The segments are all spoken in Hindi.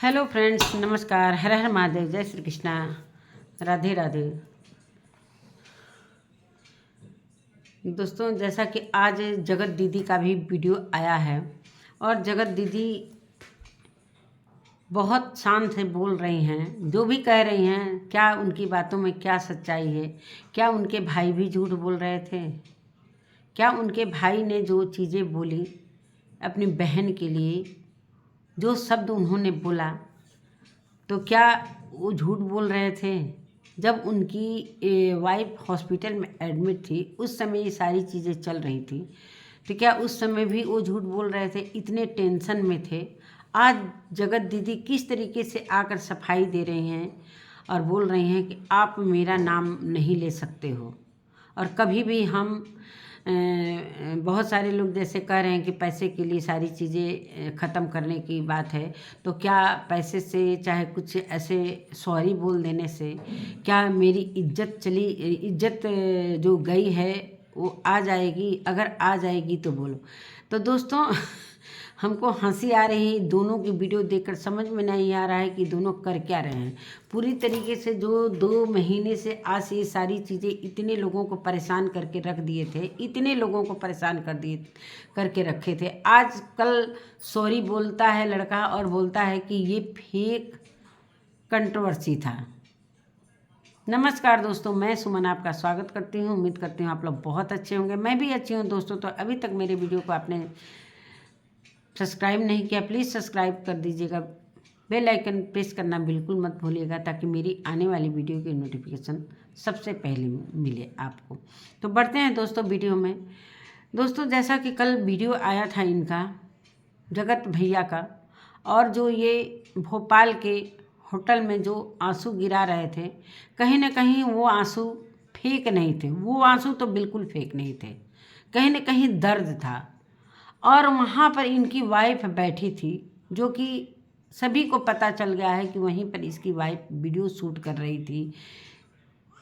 हेलो फ्रेंड्स, नमस्कार। हर हर महादेव, जय श्री कृष्णा, राधे राधे। दोस्तों, जैसा कि आज जगत दीदी का भी वीडियो आया है और जगत दीदी बहुत शान से बोल रही हैं। जो भी कह रही हैं, क्या उनकी बातों में क्या सच्चाई है? क्या उनके भाई भी झूठ बोल रहे थे? क्या उनके भाई ने जो चीज़ें बोली अपनी बहन के लिए, जो शब्द उन्होंने बोला, तो क्या वो झूठ बोल रहे थे? जब उनकी वाइफ हॉस्पिटल में एडमिट थी, उस समय ये सारी चीज़ें चल रही थी, तो क्या उस समय भी वो झूठ बोल रहे थे? इतने टेंशन में थे। आज जगत दीदी किस तरीके से आकर सफाई दे रही हैं और बोल रही हैं कि आप मेरा नाम नहीं ले सकते हो। और कभी भी हम बहुत सारे लोग जैसे कह रहे हैं कि पैसे के लिए सारी चीज़ें ख़त्म करने की बात है, तो क्या पैसे से चाहे कुछ ऐसे सॉरी बोल देने से क्या मेरी इज्जत जो गई है वो आ जाएगी? अगर आ जाएगी तो बोलो। तो दोस्तों हमको हंसी आ रही है दोनों की वीडियो देखकर। समझ में नहीं आ रहा है कि दोनों कर क्या रहे हैं। पूरी तरीके से जो 2 महीने से आज ये सारी चीज़ें इतने लोगों को परेशान करके रख दिए थे, इतने लोगों को परेशान करके रखे थे। आज कल सॉरी बोलता है लड़का और बोलता है कि ये फेक कंट्रोवर्सी था। नमस्कार दोस्तों, मैं सुमन आपका स्वागत करती हूँ। उम्मीद करती हूँ आप लोग बहुत अच्छे होंगे। मैं भी अच्छी हूँ दोस्तों। तो अभी तक मेरे वीडियो को आपने सब्सक्राइब नहीं किया, प्लीज़ सब्सक्राइब कर दीजिएगा। बेल आइकन प्रेस करना बिल्कुल मत भूलिएगा, ताकि मेरी आने वाली वीडियो की नोटिफिकेशन सबसे पहले मिले आपको। तो बढ़ते हैं दोस्तों वीडियो में। दोस्तों, जैसा कि कल वीडियो आया था इनका, जगत भैया का, और जो ये भोपाल के होटल में जो आंसू गिरा रहे थे, कहीं ना कहीं वो आंसू फेक नहीं थे। वो आंसू तो बिल्कुल फेक नहीं थे, कहीं ना कहीं दर्द था। और वहाँ पर इनकी वाइफ बैठी थी, जो कि सभी को पता चल गया है कि वहीं पर इसकी वाइफ वीडियो शूट कर रही थी।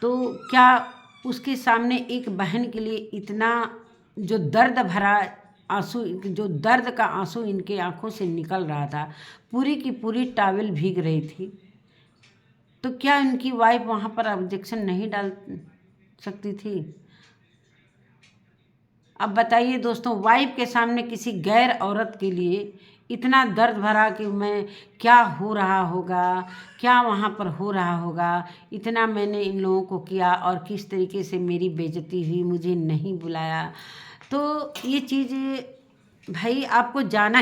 तो क्या उसके सामने एक बहन के लिए इतना जो दर्द भरा आंसू, जो दर्द का आंसू इनके आंखों से निकल रहा था, पूरी की पूरी टॉवेल भीग रही थी, तो क्या इनकी वाइफ वहाँ पर ऑब्जेक्शन नहीं डाल सकती थी? अब बताइए दोस्तों, वाइफ के सामने किसी गैर औरत के लिए इतना दर्द भरा कि मैं क्या हो रहा होगा, क्या वहाँ पर हो रहा होगा, इतना मैंने इन लोगों को किया और किस तरीके से मेरी बेइज्जती हुई, मुझे नहीं बुलाया। तो ये चीज़ भाई आपको जाना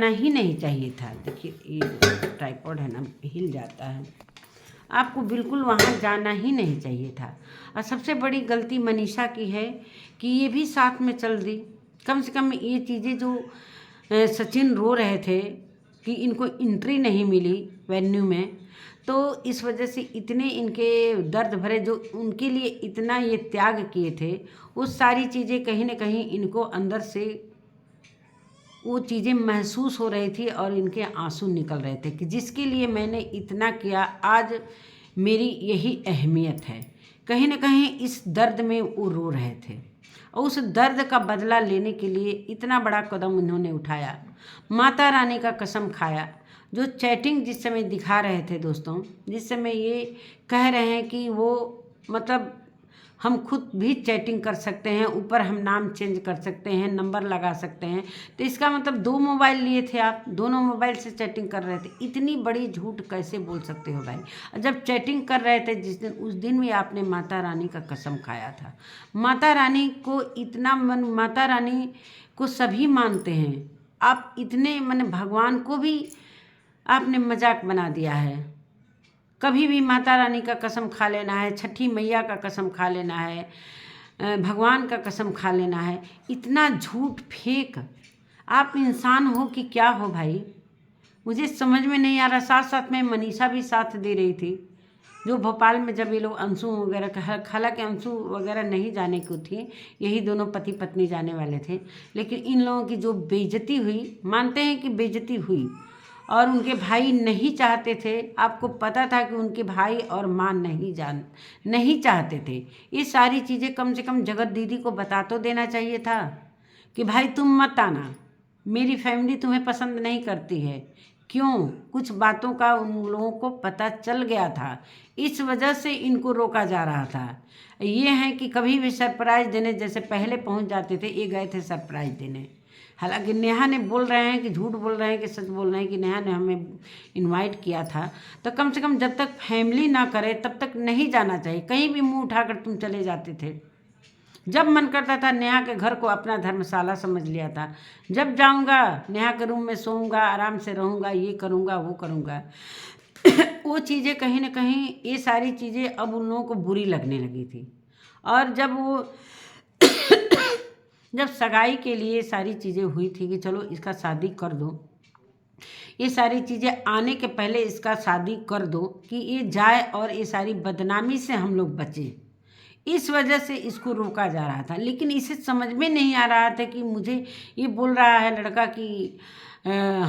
ही नहीं चाहिए था। देखिए ये ट्राइपॉड है ना, हिल जाता है। आपको बिल्कुल वहाँ जाना ही नहीं चाहिए था। और सबसे बड़ी गलती मनीषा की है कि ये भी साथ में चल दी। कम से कम ये चीज़ें जो सचिन रो रहे थे कि इनको एंट्री नहीं मिली वेन्यू में, तो इस वजह से इतने इनके दर्द भरे जो उनके लिए इतना ये त्याग किए थे, वो सारी चीज़ें कहीं ना कहीं इनको अंदर से वो चीज़ें महसूस हो रही थी और इनके आंसू निकल रहे थे कि जिसके लिए मैंने इतना किया, आज मेरी यही अहमियत है। कहीं ना कहीं इस दर्द में वो रो रहे थे और उस दर्द का बदला लेने के लिए इतना बड़ा कदम इन्होंने उठाया, माता रानी का कसम खाया। जो चैटिंग जिस समय दिखा रहे थे दोस्तों, जिस समय ये कह रहे हैं कि वो मतलब हम खुद भी चैटिंग कर सकते हैं, ऊपर हम नाम चेंज कर सकते हैं, नंबर लगा सकते हैं, तो इसका मतलब 2 मोबाइल लिए थे आप, दोनों मोबाइल से चैटिंग कर रहे थे। इतनी बड़ी झूठ कैसे बोल सकते हो भाई? जब चैटिंग कर रहे थे जिस दिन, उस दिन भी आपने माता रानी का कसम खाया था। माता रानी को इतना माता रानी को सभी मानते हैं, आप इतने भगवान को भी आपने मजाक बना दिया है। कभी भी माता रानी का कसम खा लेना है, छठी मैया का कसम खा लेना है, भगवान का कसम खा लेना है। इतना झूठ फेक आप इंसान हो कि क्या हो भाई? मुझे समझ में नहीं आ रहा। साथ साथ में मनीषा भी साथ दे रही थी, जो भोपाल में जब ये लोग अंशु वगैरह, हालांकि अंशु वगैरह नहीं जाने को थी, यही दोनों पति पत्नी जाने वाले थे, लेकिन इन लोगों की जो बेइज्जती हुई, मानते हैं कि बेइज्जती हुई, और उनके भाई नहीं चाहते थे। आपको पता था कि उनके भाई और माँ नहीं चाहते थे। ये सारी चीज़ें कम से कम जगत दीदी को बता तो देना चाहिए था कि भाई तुम मत आना, मेरी फैमिली तुम्हें पसंद नहीं करती है। क्यों? कुछ बातों का उन लोगों को पता चल गया था, इस वजह से इनको रोका जा रहा था। ये है कि कभी भी सरप्राइज़ देने, जैसे पहले पहुंच जाते थे, ये गए थे सरप्राइज़ देने। हालांकि नेहा ने बोल रहे हैं कि झूठ बोल रहे हैं कि सच बोल रहे हैं कि नेहा ने हमें इनवाइट किया था, तो कम से कम जब तक फैमिली ना करे तब तक नहीं जाना चाहिए। कहीं भी मुंह उठाकर तुम चले जाते थे। जब मन करता था, नेहा के घर को अपना धर्मशाला समझ लिया था। जब जाऊंगा नेहा के रूम में सोऊंगा, आराम से रहूंगा, ये करूंगा वो करूंगा। वो चीज़ें कहीं ना कहीं, ये सारी चीज़ें अब उन लोगों को बुरी लगने लगी थी। और जब सगाई के लिए सारी चीज़ें हुई थी कि चलो इसका शादी कर दो, ये सारी चीज़ें आने के पहले इसका शादी कर दो कि ये जाए और ये सारी बदनामी से हम लोग बचें, इस वजह से इसको रोका जा रहा था। लेकिन इसे समझ में नहीं आ रहा था कि मुझे ये बोल रहा है लड़का कि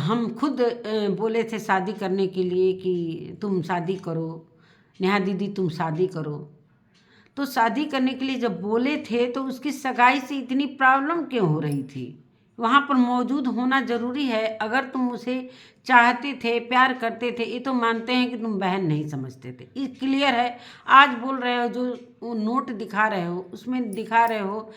हम खुद बोले थे शादी करने के लिए कि तुम शादी करो, नेहा दीदी तुम शादी करो। तो शादी करने के लिए जब बोले थे तो उसकी सगाई से इतनी प्रॉब्लम क्यों हो रही थी? वहाँ पर मौजूद होना ज़रूरी है। अगर तुम उसे चाहते थे, प्यार करते थे, ये तो मानते हैं कि तुम बहन नहीं समझते थे, ये क्लियर है। आज बोल रहे हो, जो वो नोट दिखा रहे हो उसमें दिखा रहे हो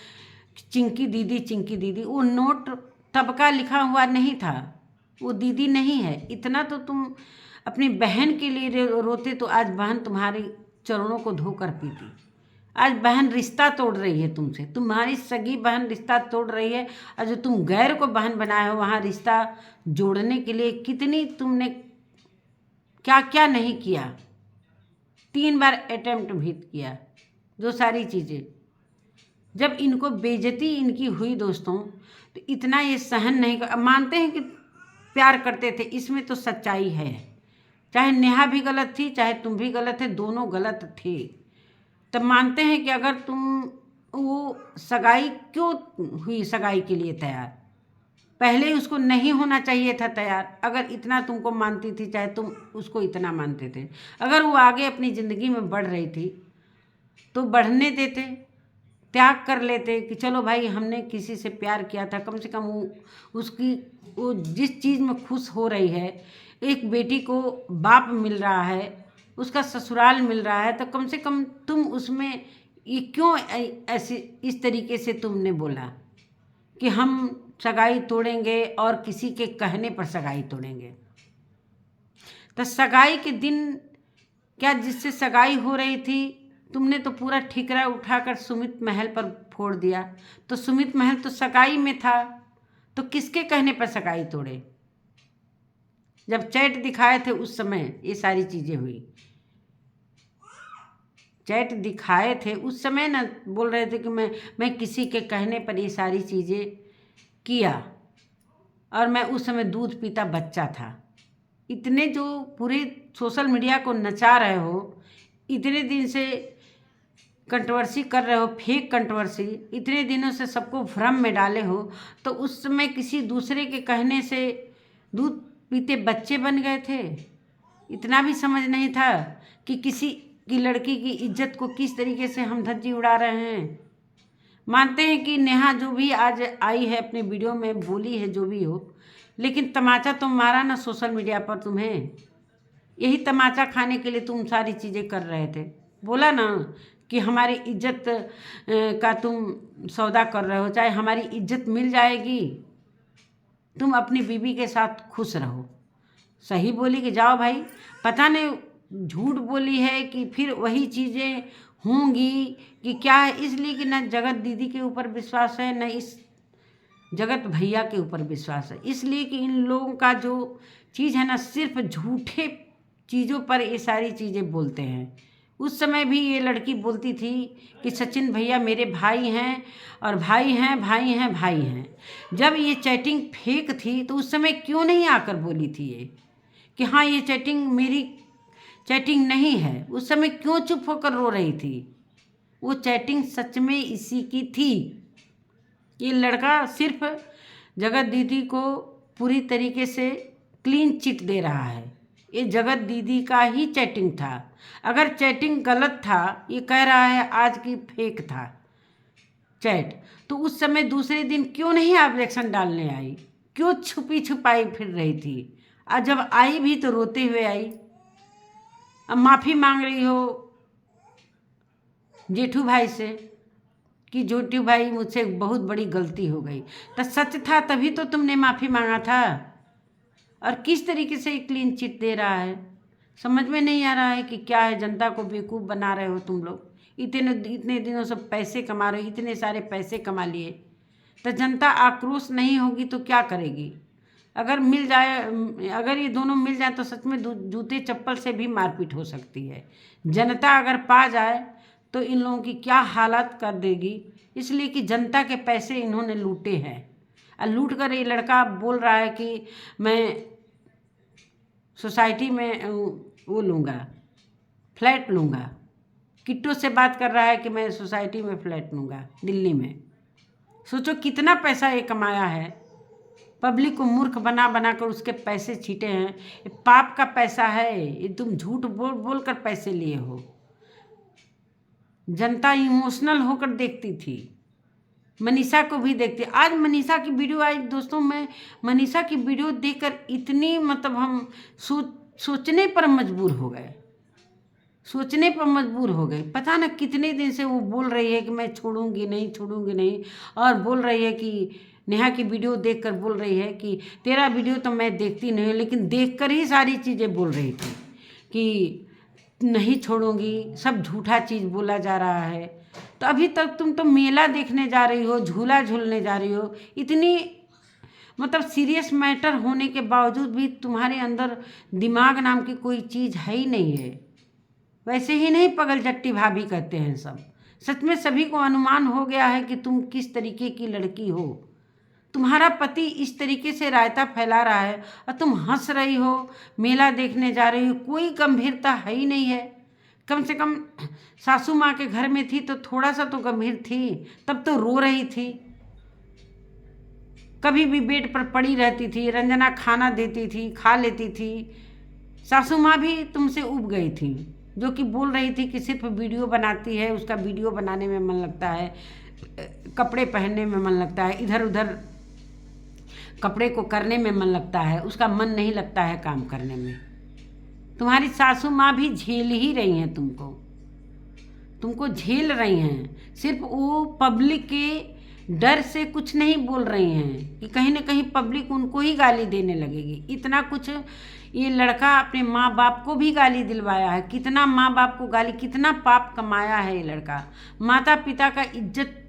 चिंकी दीदी चिंकी दीदी, वो नोट तब का लिखा हुआ नहीं था, वो दीदी नहीं है। इतना तो तुम अपनी बहन के लिए रोते तो आज बहन तुम्हारे चरणों को धोकर पीती। आज बहन रिश्ता तोड़ रही है तुमसे, तुम्हारी सगी बहन रिश्ता तोड़ रही है। और जो तुम गैर को बहन बनाए हो, वहाँ रिश्ता जोड़ने के लिए कितनी तुमने क्या क्या नहीं किया। 3 बार अटेम्प्ट भी किया। जो सारी चीज़ें जब इनको बेइज्जती इनकी हुई दोस्तों, तो इतना ये सहन नहीं कर। मानते हैं कि प्यार करते थे, इसमें तो सच्चाई है। चाहे नेहा भी गलत थी, चाहे तुम भी गलत थे, दोनों गलत थे। तब मानते हैं कि अगर तुम वो सगाई क्यों हुई, सगाई के लिए तैयार पहले ही उसको नहीं होना चाहिए था तैयार। अगर इतना तुमको मानती थी, चाहे तुम उसको इतना मानते थे, अगर वो आगे अपनी ज़िंदगी में बढ़ रही थी तो बढ़ने देते, त्याग कर लेते कि चलो भाई हमने किसी से प्यार किया था। कम से कम वो जिस चीज़ में खुश हो रही है, एक बेटी को बाप मिल रहा है, उसका ससुराल मिल रहा है, तो कम से कम तुम उसमें ये क्यों ऐसे इस तरीके से तुमने बोला कि हम सगाई तोड़ेंगे और किसी के कहने पर सगाई तोड़ेंगे। तो सगाई के दिन क्या जिससे सगाई हो रही थी, तुमने तो पूरा ठिकरा उठाकर सुमित महल पर फोड़ दिया। तो सुमित महल तो सगाई में था, तो किसके कहने पर सगाई तोड़े? जब चैट दिखाए थे उस समय ये सारी चीज़ें हुई। चैट दिखाए थे उस समय ना, बोल रहे थे कि मैं किसी के कहने पर ये सारी चीज़ें किया, और मैं उस समय दूध पीता बच्चा था। इतने जो पूरे सोशल मीडिया को नचा रहे हो, इतने दिन से कंट्रोवर्सी कर रहे हो, फेक कंट्रोवर्सी, इतने दिनों से सबको भ्रम में डाले हो, तो उस समय किसी दूसरे के कहने से दूध पीते बच्चे बन गए थे? इतना भी समझ नहीं था कि किसी की लड़की की इज्जत को किस तरीके से हम धज्जी उड़ा रहे हैं। मानते हैं कि नेहा जो भी आज आई है अपने वीडियो में बोली है, जो भी हो, लेकिन तमाचा तो मारा ना सोशल मीडिया पर तुम्हें। यही तमाचा खाने के लिए तुम सारी चीज़ें कर रहे थे। बोला ना कि हमारी इज्जत का तुम सौदा कर रहे हो, चाहे हमारी इज्जत मिल जाएगी, तुम अपनी बीवी के साथ खुश रहो। सही बोली कि जाओ भाई, पता नहीं झूठ बोली है कि फिर वही चीज़ें होंगी कि क्या है। इसलिए कि न जगत दीदी के ऊपर विश्वास है, न इस जगत भैया के ऊपर विश्वास है। इसलिए कि इन लोगों का जो चीज़ है ना, सिर्फ झूठे चीज़ों पर ये सारी चीज़ें बोलते हैं। उस समय भी ये लड़की बोलती थी कि सचिन भैया मेरे भाई हैं, और भाई हैं भाई हैं भाई हैं। जब ये चैटिंग फेक थी तो उस समय क्यों नहीं आकर बोली थी ये कि हाँ ये चैटिंग मेरी चैटिंग नहीं है? उस समय क्यों चुप होकर रो रही थी? वो चैटिंग सच में इसी की थी। ये लड़का सिर्फ जगत दीदी को पूरी तरीके से क्लीन चिट दे रहा है। ये जगत दीदी का ही चैटिंग था। अगर चैटिंग गलत था, ये कह रहा है आज की फेक था चैट, तो उस समय दूसरे दिन क्यों नहीं ऑब्जेक्शन डालने आई? क्यों छुपी छुपाई फिर रही थी? और जब आई भी तो रोते हुए आई। अब माफ़ी मांग रही हो जेठू भाई से कि जेठू भाई मुझसे बहुत बड़ी गलती हो गई। तो सच था तभी तो तुमने माफ़ी मांगा था। और किस तरीके से क्लीन चिट दे रहा है, समझ में नहीं आ रहा है कि क्या है। जनता को बेवकूफ़ बना रहे हो तुम लोग। इतने दिनों से पैसे कमा रहे हो, इतने सारे पैसे कमा लिए, तो जनता आक्रोश नहीं होगी तो क्या करेगी? अगर मिल जाए, अगर ये दोनों मिल जाए तो सच में जूते चप्पल से भी मारपीट हो सकती है। जनता अगर पा जाए तो इन लोगों की क्या हालत कर देगी, इसलिए कि जनता के पैसे इन्होंने लूटे हैं। और लूट कर ये लड़का बोल रहा है कि मैं सोसाइटी में वो लूँगा, फ्लैट लूँगा। किट्टू से बात कर रहा है कि मैं सोसाइटी में फ्लैट लूँगा दिल्ली में। सोचो कितना पैसा ये कमाया है, पब्लिक को मूर्ख बना बना कर उसके पैसे छीटे हैं। ये पाप का पैसा है, ये तुम झूठ बोल बोल कर पैसे लिए हो। जनता इमोशनल होकर देखती थी, मनीषा को भी देखती। आज मनीषा की वीडियो आई दोस्तों, मैं मनीषा की वीडियो देखकर इतनी मतलब हम सोचने पर मजबूर हो गए, सोचने पर मजबूर हो गए। पता ना कितने दिन से वो बोल रही है कि मैं छोड़ूंगी नहीं, और बोल रही है कि नेहा की वीडियो देखकर बोल रही है कि तेरा वीडियो तो मैं देखती नहीं हूँ, लेकिन देखकर ही सारी चीज़ें बोल रही थी कि नहीं छोड़ूंगी। सब झूठा चीज़ बोला जा रहा है। तो अभी तक तुम तो मेला देखने जा रही हो, झूला झूलने जा रही हो, इतनी मतलब सीरियस मैटर होने के बावजूद भी तुम्हारे अंदर दिमाग नाम की कोई चीज़ है ही नहीं है। वैसे ही नहीं पगल जट्टी भाभी कहते हैं सब। सच में सभी को अनुमान हो गया है कि तुम किस तरीके की लड़की हो। तुम्हारा पति इस तरीके से रायता फैला रहा है और तुम हंस रही हो, मेला देखने जा रही हो, कोई गंभीरता है ही नहीं है। कम से कम सासू माँ के घर में थी तो थोड़ा सा तो गंभीर थी, तब तो रो रही थी, कभी भी बेड पर पड़ी रहती थी, रंजना खाना देती थी, खा लेती थी। सासू माँ भी तुमसे उब गई थी, जो कि बोल रही थी कि सिर्फ वीडियो बनाती है, उसका वीडियो बनाने में मन लगता है, कपड़े पहनने में मन लगता है, इधर उधर कपड़े को करने में मन लगता है, उसका मन नहीं लगता है काम करने में। तुम्हारी सासू माँ भी झेल ही रही हैं, तुमको झेल रही हैं। सिर्फ वो पब्लिक के डर से कुछ नहीं बोल रही हैं कि कहीं ना कहीं पब्लिक उनको ही गाली देने लगेगी। इतना कुछ ये लड़का अपने माँ बाप को भी गाली दिलवाया है, कितना माँ बाप को गाली, कितना पाप कमाया है ये लड़का। माता पिता का इज्जत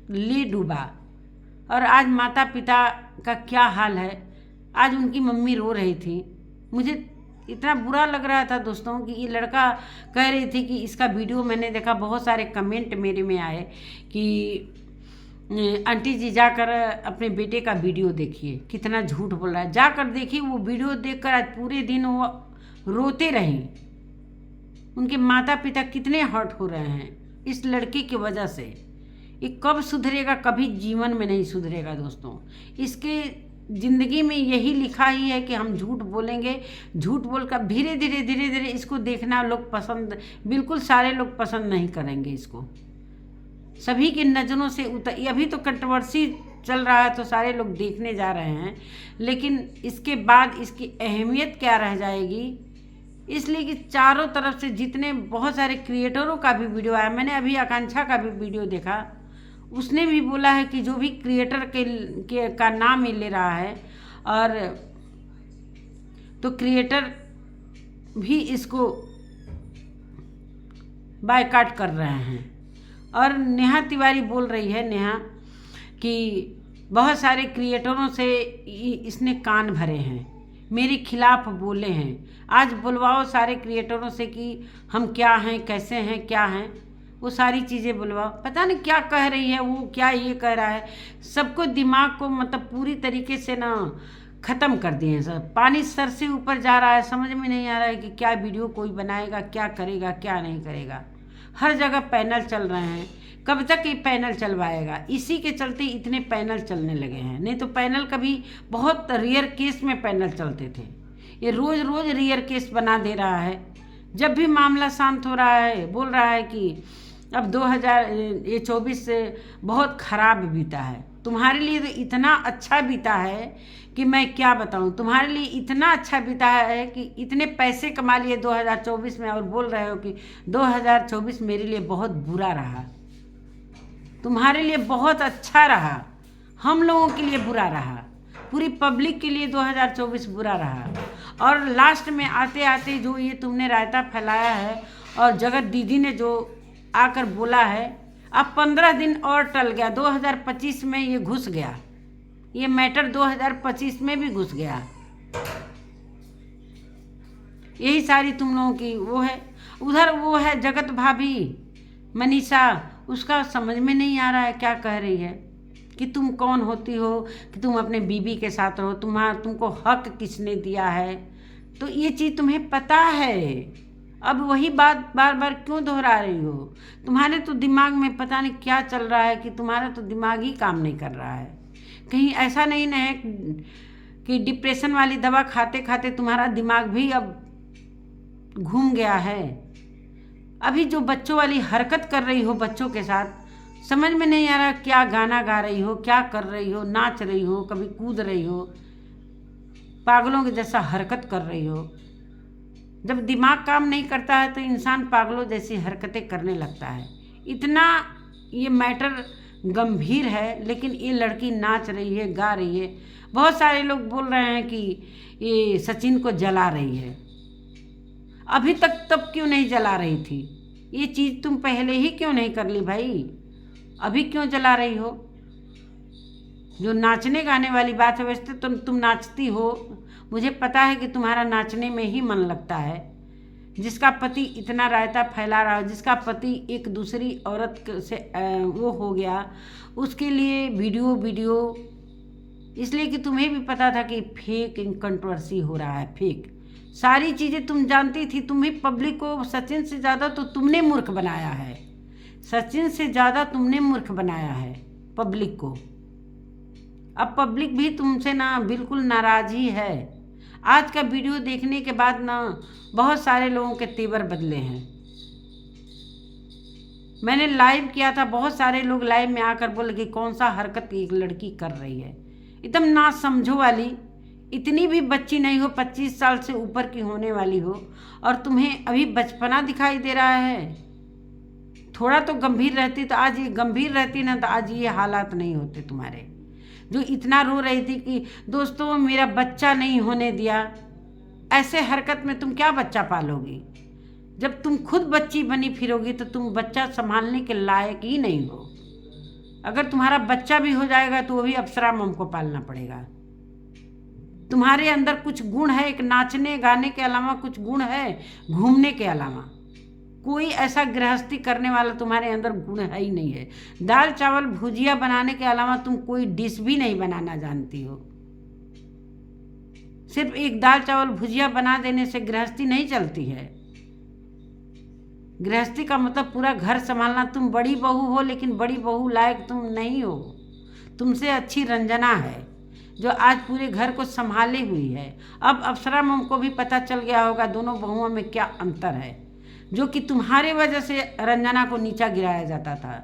ले डूबा, और आज माता पिता का क्या हाल है। आज उनकी मम्मी रो रही थी, मुझे इतना बुरा लग रहा था दोस्तों कि ये लड़का कह रही थी कि इसका वीडियो मैंने देखा, बहुत सारे कमेंट मेरे में आए कि आंटी जी जाकर अपने बेटे का वीडियो देखिए, कितना झूठ बोल रहा है। जाकर देखिए, वो वीडियो देखकर आज पूरे दिन वो रोते रहीं। उनके माता पिता कितने हर्ट हो रहे हैं इस लड़के की वजह से। ये कब सुधरेगा? कभी जीवन में नहीं सुधरेगा दोस्तों। इसके ज़िंदगी में यही लिखा ही है कि हम झूठ बोलेंगे, झूठ बोलकर धीरे धीरे इसको देखना लोग पसंद, बिल्कुल सारे लोग पसंद नहीं करेंगे इसको। सभी की नज़रों से अभी तो कंट्रोवर्सी चल रहा है तो सारे लोग देखने जा रहे हैं, लेकिन इसके बाद इसकी अहमियत क्या रह जाएगी। इसलिए कि चारों तरफ से जितने बहुत सारे क्रिएटरों का भी वीडियो आया, मैंने अभी आकांक्षा का भी वीडियो देखा, उसने भी बोला है कि जो भी क्रिएटर का नाम ही ले रहा है, और तो क्रिएटर भी इसको बायकॉट कर रहे हैं। और नेहा तिवारी बोल रही है, नेहा, कि बहुत सारे क्रिएटरों से इसने कान भरे हैं, मेरे खिलाफ बोले हैं। आज बुलवाओ सारे क्रिएटरों से कि हम क्या हैं, कैसे हैं, क्या हैं, वो सारी चीज़ें बुलवाओ। पता नहीं क्या कह रही है वो, क्या ये कह रहा है। सबको दिमाग को मतलब पूरी तरीके से ना ख़त्म कर दिए हैं सब। पानी सर से ऊपर जा रहा है, समझ में नहीं आ रहा है कि क्या वीडियो कोई बनाएगा, क्या करेगा, क्या नहीं करेगा। हर जगह पैनल चल रहे हैं, कब तक ये पैनल चलवाएगा? इसी के चलते इतने पैनल चलने लगे हैं। नहीं तो पैनल कभी बहुत रेयर केस में पैनल चलते थे, ये रोज़ रोज़ रेयर केस बना दे रहा है। जब भी मामला शांत हो रहा है बोल रहा है कि अब 2024 से बहुत ख़राब बीता है। तुम्हारे लिए तो इतना अच्छा बीता है कि मैं क्या बताऊं। तुम्हारे लिए इतना अच्छा बीता है कि इतने पैसे कमा लिए 2024 में, और बोल रहे हो कि 2024 मेरे लिए बहुत बुरा रहा। तुम्हारे लिए बहुत अच्छा रहा, हम लोगों के लिए बुरा रहा, पूरी पब्लिक के लिए 2024 बुरा रहा। और लास्ट में आते आते जो ये तुमने रायता फैलाया है और जगत दीदी ने जो आकर बोला है, अब 15 दिन और टल गया, 2025 में ये घुस गया, ये मैटर 2025 में भी घुस गया। यही सारी तुम लोगों की वो है। उधर वो है जगत भाभी मनीषा, उसका समझ में नहीं आ रहा है क्या कह रही है कि तुम कौन होती हो कि तुम अपने बीबी के साथ रहो, तुमको हक किसने दिया है। तो ये चीज़ तुम्हें पता है, अब वही बात बार बार क्यों दोहरा रही हो। तुम्हारे तो दिमाग में पता नहीं क्या चल रहा है कि तुम्हारा तो दिमाग ही काम नहीं कर रहा है। कहीं ऐसा नहीं ना है कि डिप्रेशन वाली दवा खाते खाते तुम्हारा दिमाग भी अब घूम गया है। अभी जो बच्चों वाली हरकत कर रही हो बच्चों के साथ, समझ में नहीं आ रहा क्या गाना गा रही हो, क्या कर रही हो, नाच रही हो, कभी कूद रही हो, पागलों के जैसा हरकत कर रही हो। जब दिमाग काम नहीं करता है तो इंसान पागलों जैसी हरकतें करने लगता है। इतना ये मैटर गंभीर है, लेकिन ये लड़की नाच रही है, गा रही है। बहुत सारे लोग बोल रहे हैं कि ये सचिन को जला रही है। अभी तक तब क्यों नहीं जला रही थी? ये चीज़ तुम पहले ही क्यों नहीं कर ली भाई? अभी क्यों जला रही हो? जो नाचने गाने वाली बात है, वैसे तो तुम नाचती हो, मुझे पता है कि तुम्हारा नाचने में ही मन लगता है। जिसका पति इतना रायता फैला रहा हो, जिसका पति एक दूसरी औरत से वो हो गया, उसके लिए वीडियो इसलिए कि तुम्हें भी पता था कि फेक कंट्रोवर्सी हो रहा है। फेक सारी चीज़ें तुम जानती थी। तुम ही पब्लिक को सचिन से ज़्यादा तो तुमने मूर्ख बनाया है, सचिन से ज़्यादा तुमने मूर्ख बनाया है पब्लिक को। अब पब्लिक भी तुमसे ना बिल्कुल नाराज़ ही है। आज का वीडियो देखने के बाद ना बहुत सारे लोगों के तेवर बदले हैं। मैंने लाइव किया था, बहुत सारे लोग लाइव में आकर बोले कि कौन सा हरकत एक लड़की कर रही है, एकदम ना समझो वाली। इतनी भी बच्ची नहीं हो, 25 साल से ऊपर की होने वाली हो, और तुम्हें अभी बचपना दिखाई दे रहा है। थोड़ा तो गंभीर रहती तो आज ये गंभीर रहती ना तो आज ये हालात नहीं होते तुम्हारे। जो इतना रो रही थी कि दोस्तों मेरा बच्चा नहीं होने दिया, ऐसे हरकत में तुम क्या बच्चा पालोगी? जब तुम खुद बच्ची बनी फिरोगी तो तुम बच्चा संभालने के लायक ही नहीं हो। अगर तुम्हारा बच्चा भी हो जाएगा तो वो भी अप्सरा मम को पालना पड़ेगा। तुम्हारे अंदर कुछ गुण है, एक नाचने गाने के अलावा कुछ गुण है, घूमने के अलावा कोई ऐसा गृहस्थी करने वाला तुम्हारे अंदर गुण है ही नहीं है। दाल चावल भुजिया बनाने के अलावा तुम कोई डिश भी नहीं बनाना जानती हो। सिर्फ एक दाल चावल भुजिया बना देने से गृहस्थी नहीं चलती है। गृहस्थी का मतलब पूरा घर संभालना। तुम बड़ी बहू हो, लेकिन बड़ी बहू लायक तुम नहीं हो। तुमसे अच्छी रंजना है जो आज पूरे घर को संभाले हुई है। अब अप्सरा मम को भी पता चल गया होगा दोनों बहुओं में क्या अंतर है, जो कि तुम्हारे वजह से रंजना को नीचा गिराया जाता था।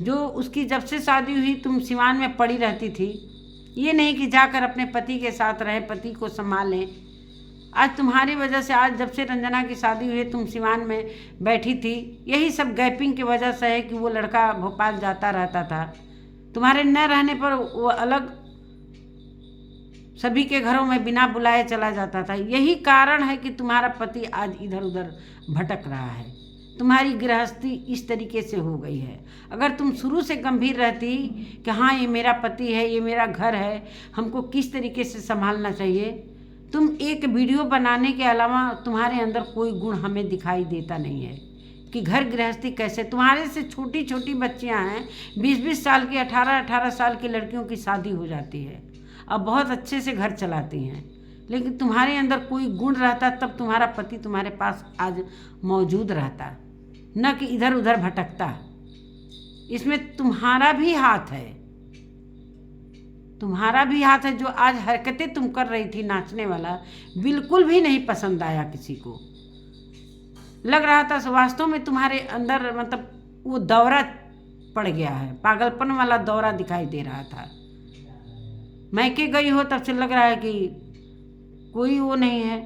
जो उसकी जब से शादी हुई तुम सिवान में पड़ी रहती थी, ये नहीं कि जाकर अपने पति के साथ रहे, पति को संभालें। आज तुम्हारी वजह से, आज जब से रंजना की शादी हुई तुम सिवान में बैठी थी, यही सब गैपिंग की वजह से है कि वो लड़का भोपाल जाता रहता था। तुम्हारे न रहने पर वो अलग सभी के घरों में बिना बुलाए चला जाता था। यही कारण है कि तुम्हारा पति आज इधर उधर भटक रहा है। तुम्हारी गृहस्थी इस तरीके से हो गई है। अगर तुम शुरू से गंभीर रहती कि हाँ ये मेरा पति है, ये मेरा घर है, हमको किस तरीके से संभालना चाहिए, तुम एक वीडियो बनाने के अलावा तुम्हारे अंदर कोई गुण हमें दिखाई देता नहीं है कि घर गृहस्थी कैसे। तुम्हारे से छोटी छोटी बच्चियां हैं, 20-20 साल की, 18-18 साल की लड़कियों की शादी हो जाती है, अब बहुत अच्छे से घर चलाती हैं। लेकिन तुम्हारे अंदर कोई गुण रहता तब तुम्हारा पति तुम्हारे पास आज मौजूद रहता, न कि इधर उधर भटकता। इसमें तुम्हारा भी हाथ है, तुम्हारा भी हाथ है। जो आज हरकतें तुम कर रही थी नाचने वाला, बिल्कुल भी नहीं पसंद आया किसी को। लग रहा था वास्तव में तुम्हारे अंदर मतलब वो दौरा पड़ गया है, पागलपन वाला दौरा दिखाई दे रहा था। मैके गई हो तब से लग रहा है कि कोई वो नहीं है।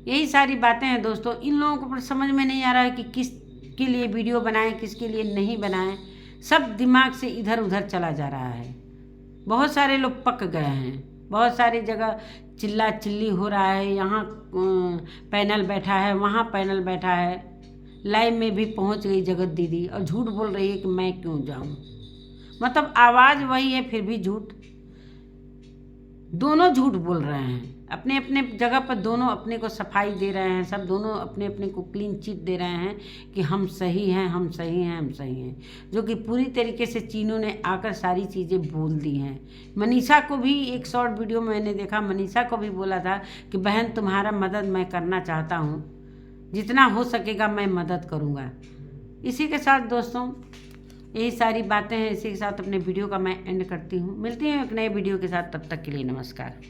यही सारी बातें हैं दोस्तों। इन लोगों को समझ में नहीं आ रहा है कि किसके लिए वीडियो बनाएं, किसके लिए नहीं बनाएं। सब दिमाग से इधर उधर चला जा रहा है। बहुत सारे लोग पक गए हैं, बहुत सारी जगह चिल्ला चिल्ली हो रहा है। यहाँ पैनल बैठा है, वहाँ पैनल बैठा है, लाइव में भी पहुँच गई जगत दीदी और झूठ बोल रही है कि मैं क्यों जाऊँ। मतलब आवाज़ वही है फिर भी झूठ। दोनों झूठ बोल रहे हैं। अपने अपने जगह पर दोनों अपने को सफाई दे रहे हैं, सब दोनों अपने अपने को क्लीन चिट दे रहे हैं कि हम सही हैं, हम सही हैं, हम सही हैं। जो कि पूरी तरीके से चीनों ने आकर सारी चीज़ें बोल दी हैं। मनीषा को भी एक शॉर्ट वीडियो में मैंने देखा, मनीषा को भी बोला था कि बहन तुम्हारा मदद मैं करना चाहता हूँ, जितना हो सकेगा मैं मदद करूँगा। इसी के साथ दोस्तों यही सारी बातें हैं। इसी के साथ अपने वीडियो का मैं एंड करती हूँ। मिलती हूँ एक नए वीडियो के साथ, तब तक के लिए नमस्कार।